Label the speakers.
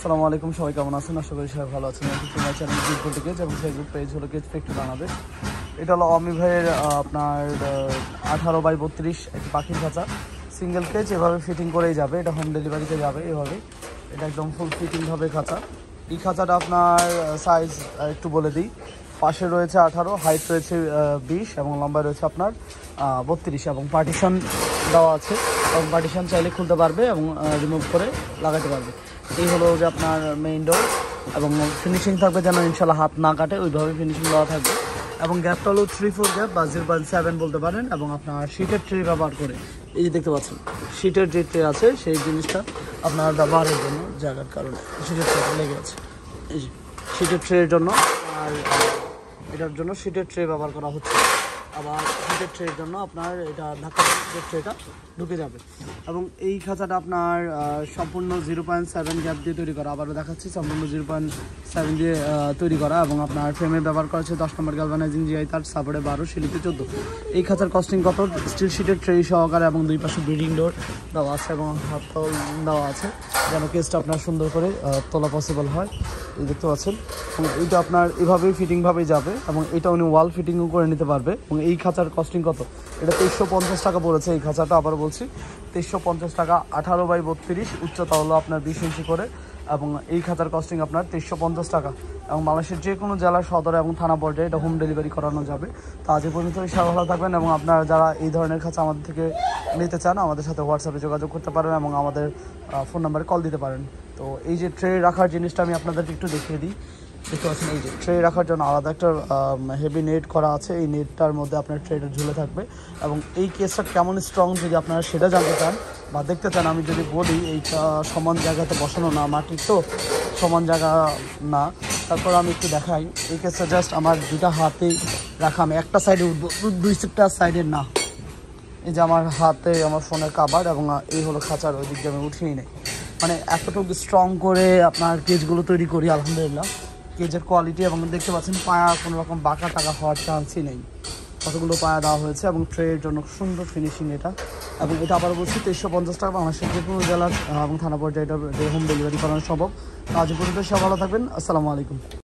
Speaker 1: আসসালামু আলাইকুম, সবাই কেমন আছেন? আশা করি সবাই ভালো আছেন। আমার চ্যানেল জিতবল টিকেজ এবং ফেসবুক পেজ হলো কেজ ফ্যাক্টরি বাংলাদেশ। এটা হলো অমি ভাইয়ের আপনার 18x32 একটি পাখির খাঁচা, সিঙ্গেল কেজ। এভাবে ফিটিং করেই যাবে, এটা হোম ডেলিভারিতে যাবে এভাবে। এটা একদম ফুল ফিটিংভাবে খাঁচা। এই খাঁচাটা আপনার সাইজ একটু বলে দিই। পাশে রয়েছে 18, হাইট রয়েছে 20 এবং লম্বা রয়েছে আপনার 32 এবং পার্টিশন দেওয়া আছে এবং পার্টিশন চাইলে খুলতে পারবে এবং রিমুভ করে লাগাতে পারবে। এই হলো যে আপনার মেইন ডোর এবং ফিনিশিং থাকবে যেন ইনশাল্লাহ হাত না কাটে, ওইভাবে ফিনিশিং দেওয়া থাকবে। এবং গ্যাপটা হলো 3-4 গ্যাপ বা 0.7 বলতে পারেন। এবং আপনার শিটের ট্রে ব্যবহার করে, এই যে দেখতে পাচ্ছেন শিটের যে ট্রে আছে সেই জিনিসটা আপনার ব্যবহারের জন্য জায়গার কারণে শিটের ট্রে লেগে আছে। এই যে শিটের ট্রের জন্য, আর এটার জন্য শিটের ট্রে ব্যবহার করা হচ্ছে। আবার শিটের ট্রের জন্য আপনার এটা ঢাকা শিটের ট্রেটা ঢুকে যাবে। এবং এই খাঁচাটা আপনার সম্পূর্ণ 0.7 গ্যাপ দিয়ে তৈরি করা। আবারও দেখাচ্ছি, সম্পূর্ণ 0.7 দিয়ে তৈরি করা। এবং আপনার ফ্রেমে ব্যবহার করা হচ্ছে 10 নম্বর গ্যালভানাইজিং জিআই তার, সাপোর্টে 12, সিলিতে 14। এই খাঁচার কস্টিং কত? স্টিল শিটের ট্রে সহকারে এবং দুই পাশে ব্রিডিং ডোর দেওয়া আছে এবং হাত দেওয়া আছে যেন কেসটা আপনার সুন্দর করে তোলা পসিবল হয়। এই দেখতে পাচ্ছেন। এবং এইটা আপনার এভাবেই ফিটিংভাবেই যাবে এবং এটা উনি ওয়াল ফিটিংও করে নিতে পারবে। এবং এই খাঁচার কস্টিং কত? এটা 2350 টাকা পড়েছে এই খাঁচাটা। আবার বলছি 2350 টাকা। 18x32, উচ্চতা হলো আপনার 20 ইঞ্চি করে। এবং এই খাঁচার কস্টিং আপনার 2350 টাকা। এবং বাংলাদেশের যে কোনো জেলার সদর এবং থানা পর্যায়ে এটা হোম ডেলিভারি করানো যাবে। তো আজ পর্যন্ত সবাই ভালো থাকবেন। এবং আপনারা যারা এই ধরনের খাঁচা আমাদের থেকে নিতে চান, আমাদের সাথে হোয়াটসঅ্যাপে যোগাযোগ করতে পারেন এবং আমাদের ফোন নাম্বারে কল দিতে পারেন। তো এই যে ট্রে রাখার জিনিসটা আমি আপনাদেরকে একটু দেখিয়ে দিই। দেখতে পাচ্ছেন এই যে ট্রে রাখার জন্য আলাদা একটা হেভি নেট করা আছে। এই নেটটার মধ্যে আপনার ট্রেটা ঝুলে থাকবে। এবং এই কেসটা কেমন স্ট্রং যদি আপনারা সেটা জানতে চান বা দেখতে চান, আমি যদি বলি এইটা সমান জায়গাতে বসানো না, মাটির তো সমান জায়গা না, তারপর আমি একটু দেখাই। এই কেসটা জাস্ট আমার দুটা হাতেই রাখা, আমি একটা সাইডে উঠবো, দুই সাইডের না। এই যে আমার হাতে আমার ফোনের কাভার এবং এই হলো খাঁচার, ওই দিক দিয়ে আমি উঠিয়ে নেই। মানে এতটুকু স্ট্রং করে আপনার কেজগুলো তৈরি করি আলহামদুলিল্লাহ। কেজের কোয়ালিটি এবং দেখতে পাচ্ছেন পায়া কোনো রকম বাঁকা টাকা হওয়ার চান্সই নেই, কতগুলো পায়া দেওয়া হয়েছে এবং ট্রের জন্য সুন্দর ফিনিশিং এটা। এবং এটা আবার বলছি 2350 টাকা। বাংলাদেশের যে কোনো জেলার এবং থানা পর্যায়ে এটা হোম ডেলিভারি করানো সম্ভব। আজ পর্যন্ত সব ভালো থাকবেন। আসসালামু আলাইকুম।